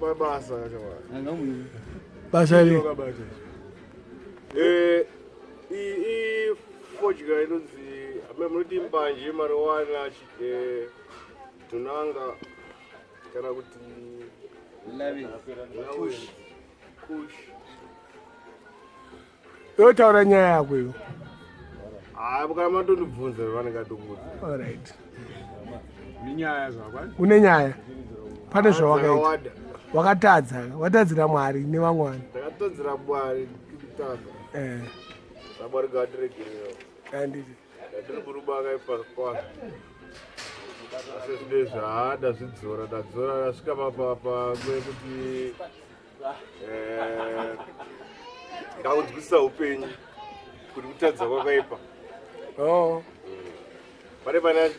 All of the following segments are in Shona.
basa fodya inonzi amemuriti mbanje mariwana tunanga kana kuti kush yotaura nyaya yako iyo kana matondibvunza vanenge atokuudza. Alright. Une nyaya pane zvawakaita wakatadzira Mwari nevamwe vanhu. Ndakatadzira Mwari kutanga Mwari ngatiregerera anditi ndiri kurubaka ipakwazvo asi zvinezvi ndazvidzora ndasvika kwekuti ndakunzwisisa upenyu kuti kutadza kwakaipa.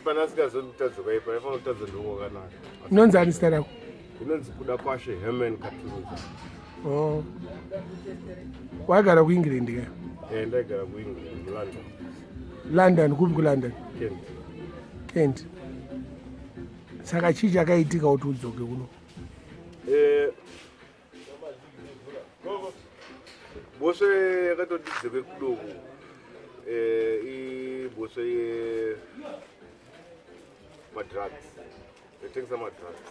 Pane asikazoni kutadza kwaipa aifana kutadza ndoko kwakanaka. Inonzi ani zita rako? Inonzi Kuda kwashe Hamek Katuruza. Wagara kuEngland ka? Ndaigara kuEngland London. London kupi kuLondon? Kent. Saka chii chakaitika kuti udzoke kuno? Boswe yakatodidze kudoko. Boswe madrugs. Yatengesa madrugs.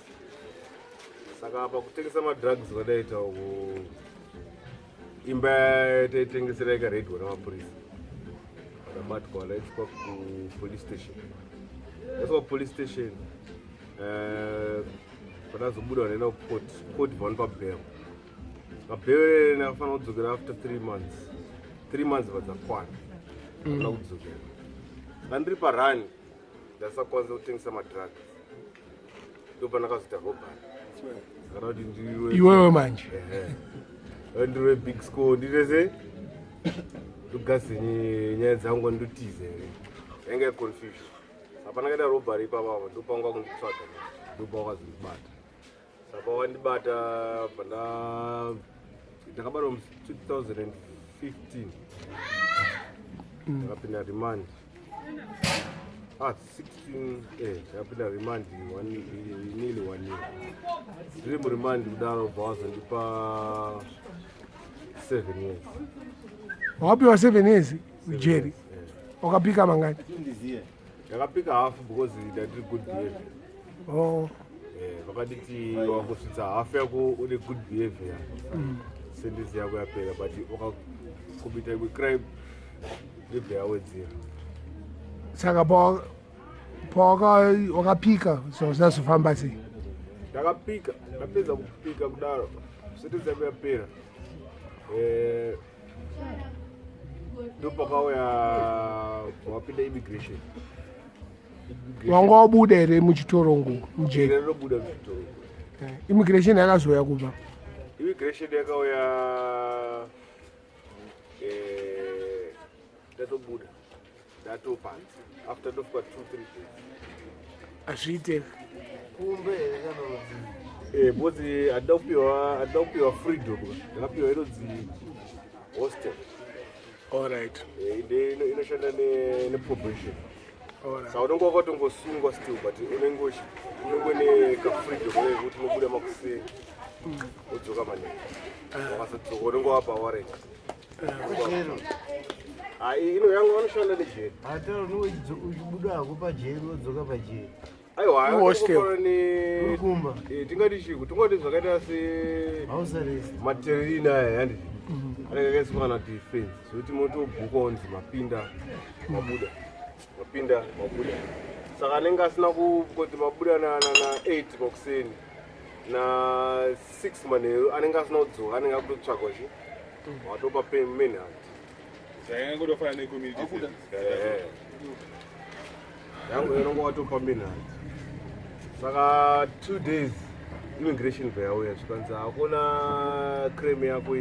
Saka apa kutengesa madrugs kwadaita imba taitengesera ikaredwa namapurisa. Vakabatwa vakaiswa kupolice station. Vaiswa kupolice station. Panazobuda vanaenda court vanopa bail. Bail nakafanira kudzokera after 3 months. 3 months vadzakwana. Vana kudzokera. Ndiri parani ndasakwanisa kutengesa madrugs. Ndopandakazoita robbery. Kana kuti iwewe manje. Ndiri big score ndirese. Ndogase nyaya dzangu ndotize. Yange confusion. Hapana kaita robbery ipapa ndopanga kunditsvaga. Ndopakazondibata. Saka wandibata ndakabatwa mu 2015. Ndakapinda remand. 16 ndakapinda remand nearly 1 year. Ndiri muremand kudaro bvawazondipa 7 years. Wapiwa 7 years ujeri? Wakapika mangani? Ndakapika half because ndandiri good behavior. Vakaditi wakasvitsa hafu yako une good behavior. Sentence yako yapera but wakakubita crime ndebva yawedzera. Saka wakapika zvazvinazofamba sei? Ndakapika ndapedza kupika kudaro sentence yako yapera. Ndopakauya wapinda immigration. Wanga wabuda here muchitoro mujeri? Ndinobuda muchitoro. Immigration yakazoya kupa? Immigration yakauya ndatobuda ndatopanza after ndofika 2-3 days. Azviite kumbe bozi adakupiwa freedom ndakapiwa inodzi hostel. Alright. Inoshanda neprobation. Saka unenge wakatongosungwa still but unenge nekafreedom yekuti unobuda makuseni udzoka manene. Wakazodzoka unenge wapa warrant. Ino yangu vanoshanda nejeri. Uchibuda hako pajeri wodzoka pajeri. Aiwa tingati chiku tingoti zvakaita sematerrorini aya yandi anenge akaiswa kana defense zvokuti motobhuka onzi mapinda mabuda saka anenge asina kuti mabuda na 8 makuseni na 6 manheru anenge asina kudzoka anenge akutotsvagwa chi watopa menhant yangu inonge watopa menhant. Saka 2 days immigration vayauya zvikanzi hakuna crime yako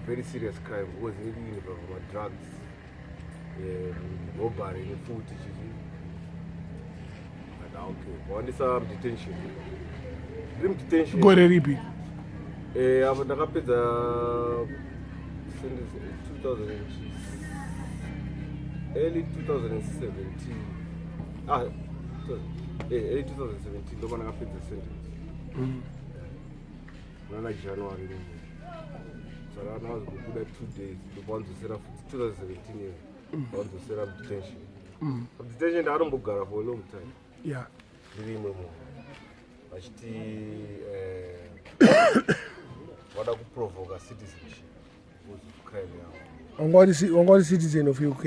very serious crime because inenge inobva drugs robbery nefuti chichi. Okay, wandisa detention. Ndiri detention. Gore ripi? Apo ndakapedza 2000 early 2017. early 2017 ndopana kapedza sentence muna January saka anaweza kubuda 2 days ndopanzosera futi 2017 year panzosera detention detention ndaanombogara for a long time Yeah. ndiri imwe munhu vachiti vada kuprovoka citizenship crime yavo Wangori citizen of UK.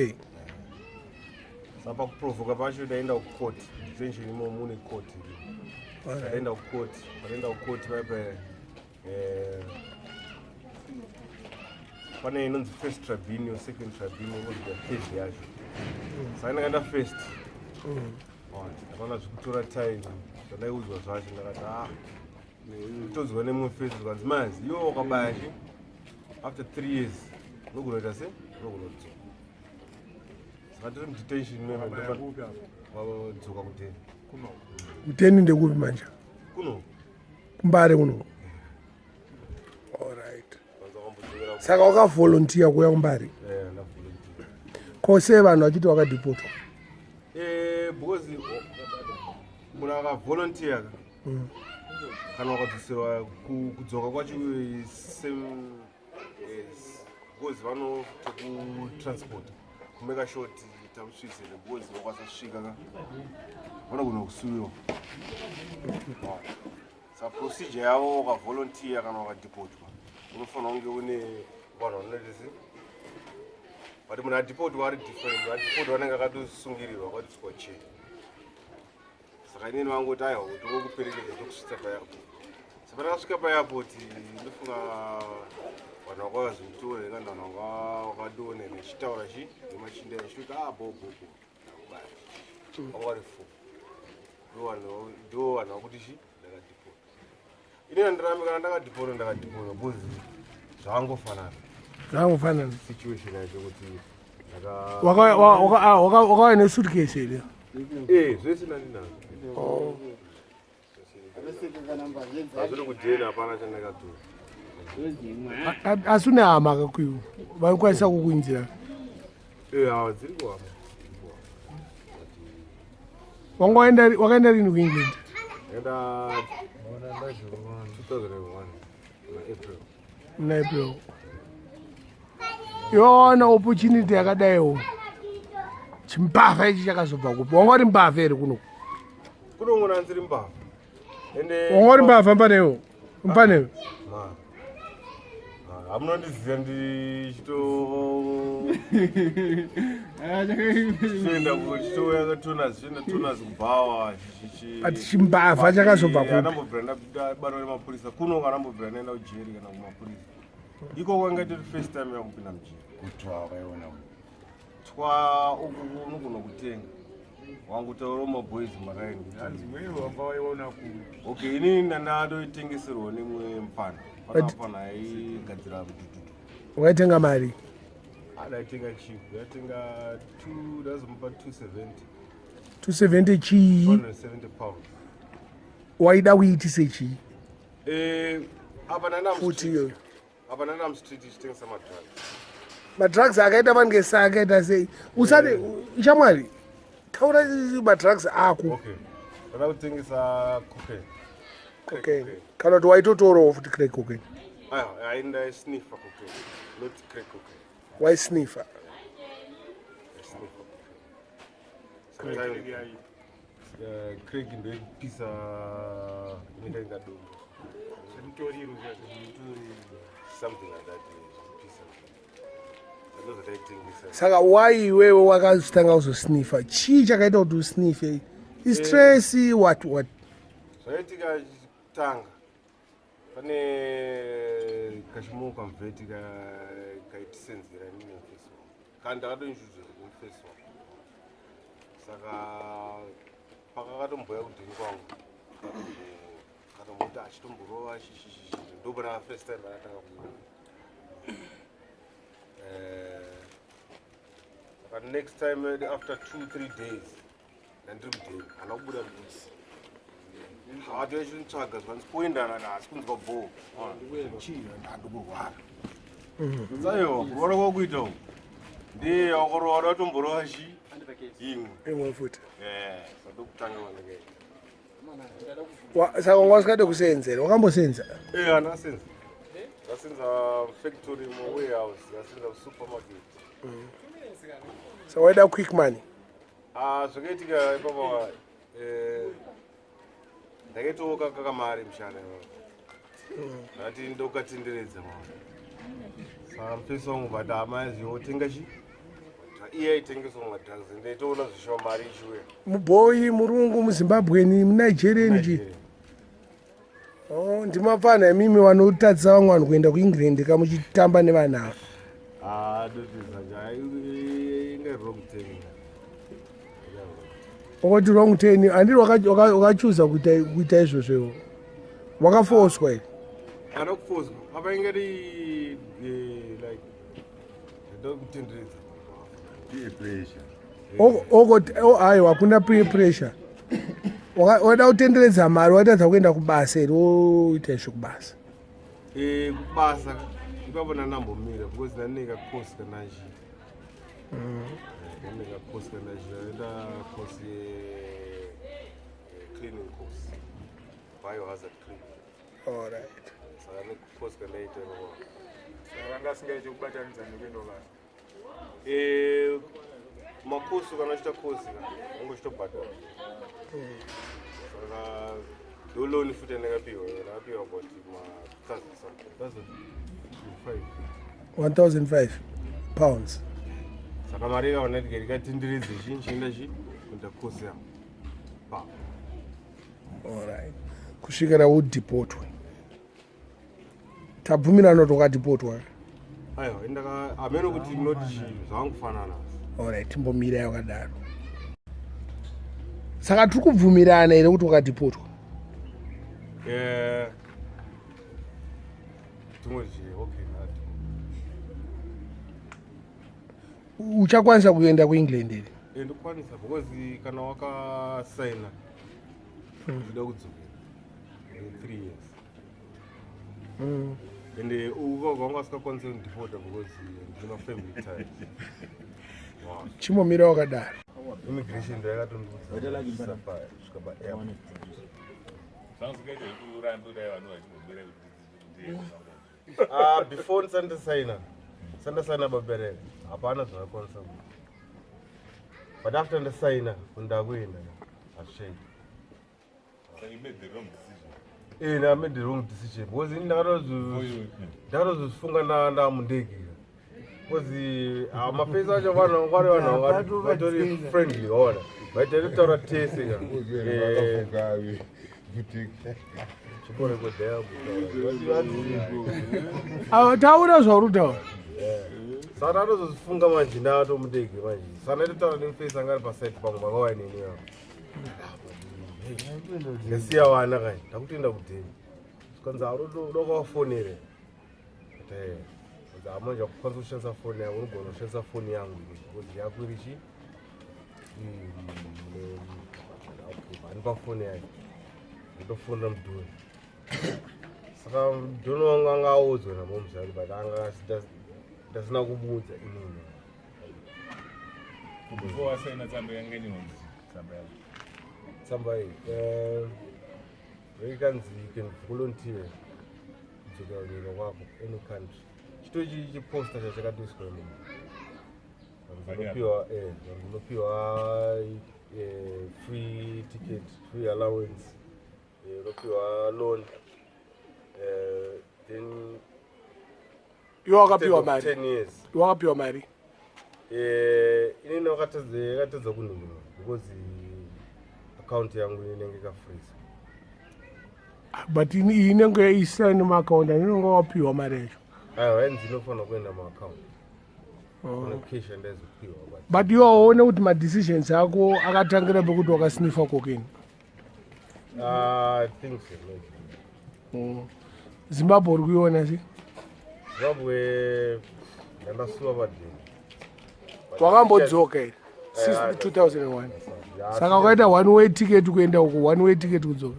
sapa kuprovoka pacho daenda kucourt detention imo mune court daenda kucourt paipa pane inonzi first tribunal second tribunal inonzi third yacho saka ndakaenda first ndakaona zvikutora time zvandaiudzwa zvacho ndakati tozwa nemumwe first zvanzi mazi iwo wakabayachi after 3 years unogonoita se unogonodzoka saka tiri mudetention wadzoka kuteni Kuteni ndekupi manje? kuno Mbare kuno. Alright. Saka wakavolunteer kuya kumbari. ndavolunteer Kose vanhu vachiti wakadeportwa. because munhu akavolunteer kana wakadzoserwa kudzoka kwacho same because vanotokutransport kumeka short takusvitsene because vakwanisa kusvika vanogona kusuwiwa saka procedure yavo wakavolunteer kana wakadeportwa unofanira kunge une vanhu vanoitese but munhu adeportwa ari different adeportwa anenge akatosungirirwa kwatiswa chii saka inini vangoti aiwa tokokuperekedza tokusvitsa paairport saka ndakasvika paairport ndofunga vanhu vakavazonditore kana vanhu vakadone nechitaura chi nemachinda ndisvika bobobo vangari 4 ndo vanhu vakuti chi ndakadipota inini ndirami kana ndakadipota because zvangofanana situation yacho kuti Wakauya nesuitcase here. zvese ndandinazo azviri kujeni hapana chandakatora Asi une hama kakwiwa. Vaikwanisa kukuinzira. hawa dziri kuhama Wakaenda rini kuEngland? enda 2001 April. Muna April. Yona opportunity yakadaiwo. Chimbavha ichi chakazobva kupi. Wangori mbavha here kuno. kuno munhu anziri mbavha Wangori mbavha mpanewo. Mpanewo. hamunondiziva ndichitoenda kuchitouya tonas kubhawa Ati chimbavha chakazobva kupi. andambobvira ndabatwa nemapurisa kuno andambobvira ndaenda kujeri kana kumapurisa iko kwanga tiri first time yakupinda mujeri kutwa wakaiona twa uku unogona kutenga wangutaura maboys maraini okay inini ndandatoitengeserwa nemwe mupana panapana aigadzira mutututu Wakaitenga mari. adaitenga cheap yatenga ndazomupa 270 270 chii. 270 pounds Waida kuitise chii. apa Futi nandam street ichitengesa madrugs madrugs akaita mangesa akaita sei. Usati shamwari. Taura madrugs ako. okay ndada kutengesa cocaine Kana kuti waitotorawo futi crack cocaine. ainda sniffa cocaine not crack cocaine Waisniffa. crack ndoipisa inenge ingadongo something like that pisa ndozvataitengesa Saka why iwewe wakazotanga kuzosniffa? Chii chakaita kuti usniffe? Stress what? zvaitika tanga pane kachimwe kamvheti kaitisenzera nini mufestival kana ndakatonjuzva mufestival saka pakakatomboya kudhini kwangu katomboti achitomborova ndopana first time vakatanga kuona saka next time after 2-3 days ndandiri kudhini hana kubuda mbudzi hatoyachinotsvaga zvanzipoendana asi kunzwa bho chii ndandokurwara saiwa kurwara kwakuita u ndiye wakorwara watomborova chi imwe Imwe futi. sadokutanga vanenge Saka wasikade kusenzela. Wakambosenza. Anasenza. Asenza factory mu warehouse, asenza supermarket. So why that quick money? Zvakaitika ipapa ndakatoka kakamari mshana. Ndati ndokatenderedza mwana. Saka mupesa wangu bata amazi yotenga chi. Iye aitengeso madrugs ndaitoona zvishoma mari ichiuya. Muboyi murungu muZimbabweni muNigeria nji. Ndimapana mimi vanotadzisa vamwe vanhu kuenda kuEngland kamuchitamba nevana. Dotizanja inga wrong turn. Wakati wrong turn andiri wakachuza kuita izvozvo. Wakafoswa here. Anokufoswa. Apa ingari like ndokutenderedza. Peer pressure. Aiwa kuna peer pressure. Wada kutenderedza mari watadza kuenda kubasa here woita izvo kubasa. Kubasa ipapo nandambomira because ndaneka course kanachi. Ndaneka course kanachi ndaenda course cleaning course. Biohazard cleaning. All right. Saka ne course kanaita ngo. Saka ngasingaite kubatanidza nekuenda kubasa. Makosi kana chita kosi ungochitobhadhara. Saka doloni futi ndakapiwa about 1,005 pounds. Saka mari ikaona ikatenderedza chienda chi kuita kosi yangu. All right. Kusvikira uDeportwa. Tabvumirana kuti wakaDeportwa. Aiwa ndaka ameno kuti munoti zvangufanana. All right, timbomira yakadaro. Saka tiri kubvumirana here kuti wakaDeportwa. Tumoti okay nati. Uchakwanisa kuenda kuEngland here? Ndokwanisa because kana wakasaina ndida kudzokera 3 years. And wanga sikakwanisa kundiporta because ndina family ties. Chimomira wakadaro. Immigration ndakatondibudza kusvika paairport. Before sandasaina babereka hapana zvakakwanisa kuita. But after ndasaina kundakuenda hazvishaita. So you made the wrong decision. I made the wrong decision because ndakatozvifunga ndamundege. Because mapesa acho vanhu vatori friendly ona. Vaitaura tese taura zvauri kutaura. Saka ndakatozvifunga manje ndatomundege manje. Saka ndaitotaura nemufesa angari pasite pangu vakauya neni avo. Ndasiya vana kai ndakutoenda kudheni. Skanzi unokawafonere. Manje wakukwanisa kushandisa foni yangu unogona kushandisa foni yangu because yako irichi vanipa foni yayo ndotofona mudhuri. Saka mudhuri wangu anga audzwa namomuzari but anga ndasina kumudza inini. Before wasaina tsamba yanga inonzi tsamba yako. Tsamba iyi ikanzi you can volunteer kudzokera kunyika kwako any country. Chitochi chiposta chachakatoiswa munhu. Unopiwa free ticket, free allowance, unopiwa loan, then Iwe wakapiwa mari. 10 years. Iwe wakapiwa mari. Inini wakatadza kunhima because account yangu inenge kafreeze. But inenge isina nemaakaunti inenge wapiwa mari yacho. Aiwa henzi inofanira kuenda muaccount. Cash andazopiwa. But iwe waone kuti madecisions ako akatangira pekuti wakasnifa cocaine. I think so maybe. Zimbabwe uri kuiona sei? Zimbabwe ndandasuwa padhini. Wakambodzoka here since 2001. Saka wakaita one way ticket kuenda uko, one way ticket kudzoka.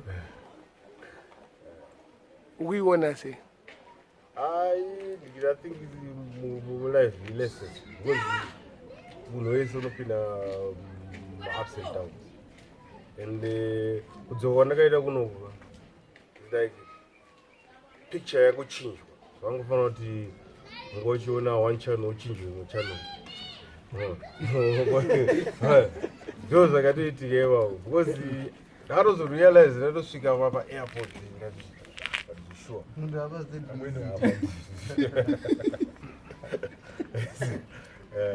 Ukuiona sei? I think life lessons because munhu wese unopinda ups and downs and kudzoka ndakaita kunoku like picture yakuchinjwa vangofanira kuti ngochiona one channel uchinjwe imwe channel ndo zvakatoitika ivavo because ndakatozorealize ndatosvika paairport sure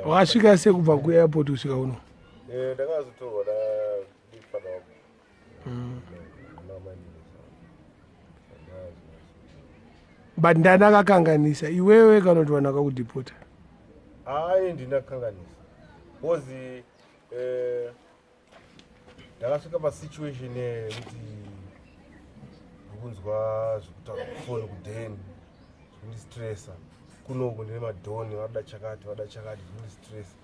wakasvika sei kubva kuairport kusvika uno? ndakazotorwa nadifana wangu but ndani akakanganisa iwewe kana kuti vanhu vakakudhipota? ai ndinakanganisa because ndakasvika pasituation yekuti ndikunzwa zvekutaura kufoni kudheni zvindistressa kunoku ndine madhoni vada chakati zvindistressa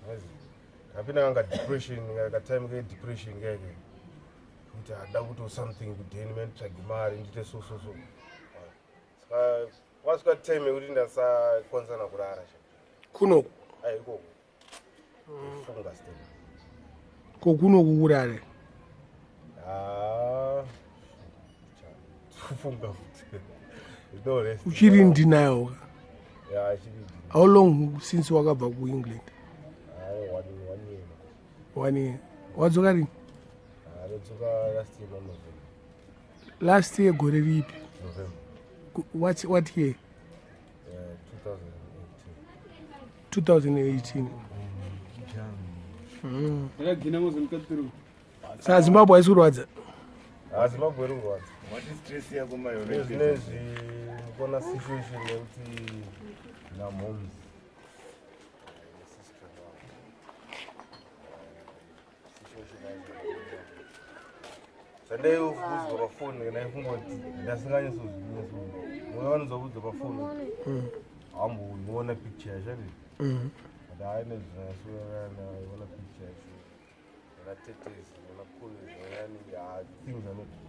ndapinda kanga depression katime kedepression keke kuti hada kuto something kudheni manditsvage mari ndite so saka kwasvika time yekuti ndasakonzana kurara kunoku ikoko funga state kokunoku kurare kufunga uchiri ndinayo? yeah, how long since wakabva kuengland? 1 year. Wadzoka rini? ndadzoka last year November. Last year gore ripi? November. What year? 2018. Saka Zimbabwe haisi kurwadza? Zimbabwe iri kurwadza. Nezvinezvi kona situation yekuti namhomes zvandaivuzwa pafoni kana ifungoti ndasinganyasozvinyeso mwe vanozvaudza pafoni hamboiona picture yachadi but aine zvinasiyana picture yacho yakatetezi yakakonezi yani things anoti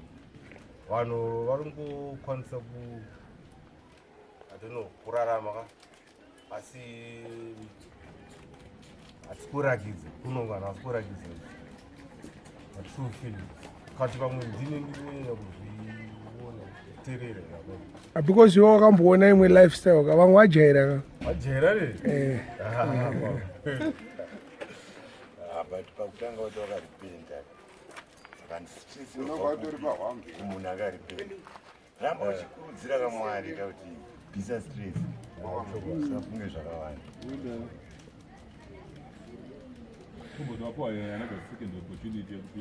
vanhu vari ngokwanisa kurarama ka asi hatisi kurakidza kunongana hasi kurakidza true feeling kati pamwe ndine ndinoenda kuzviona kuterera because iwe wakamboona imwe lifestyle ka vamwe wajaira ka wajaira re but pakutanga kuti wakaripenda munhu akaripenda ramba uchikurudzira kamwari kuti bvisa stress usafunge zvakawanda kumbotowapo another second opportunity yekuti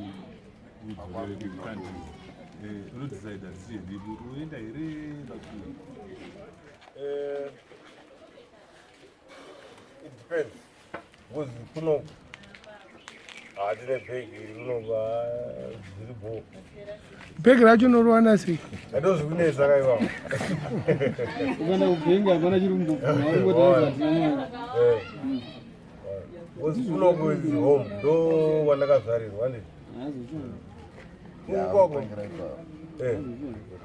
udzorere kucountry unodecide zviye uenda here it depends because kuno handine bhegi rinova zviri bho bhegi racho unoriwana sei? andozvikunesa kaivapo ukaenda kubhengi hapana chirumbu because kuno kuis home ndo wandakazvarirwa ndii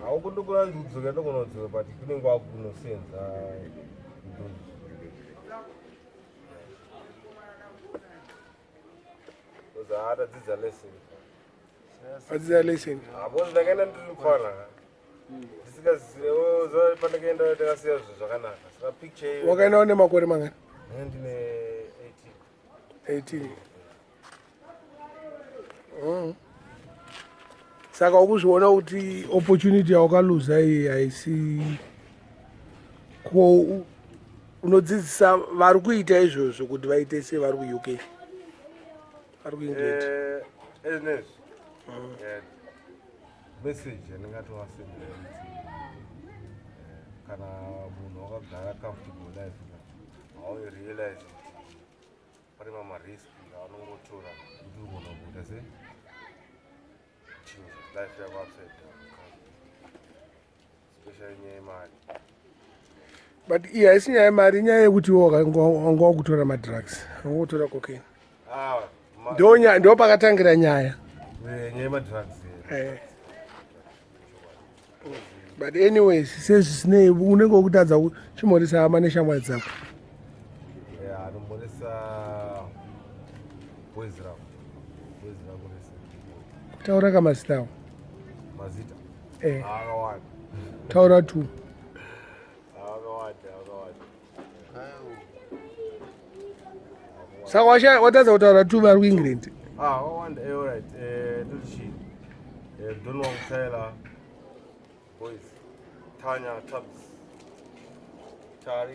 haukundokuna kudzoka ndokunodzoka but kunenge wakunosenza atadzidza lesson adzidza lesson because ndakaenda ndiri mufana ndisingazive pandakaenda ndakasiya zvinhu zvakanaka saka picture wakaenda une makore mangani? ndine 18. Saka ukuzviona kuti opportunity yawakaluza iyi haisi ko unodzidzisa vari kuita izvozvo kuti vaite sevari kuuk vari kuengland ezinezvi message yandingatovasendera kuti kana munhu wakagara comfortable life haurealize kuti pane mamarisk aunongotora kuti ugona kuita se change life yako upside down especially nyaya yemari but iyi haisi nyaya yemari inyaya yekuti wanga wakutora madrugs wanga kutora cocaine ndo pakatangira nyaya nyaya yemadrugs but anyways sezvisinei unenge wokutadza chimhoresa hama neshamwari dzako anomhoresa Hwezra kutaura kamazita avo mazita Eh, akawanda taura 2. akawanda Saka watadza kutaura 2 vari kuengland. wawanda alright totichi Nduna Tyre boys Tanya Tabs Tyre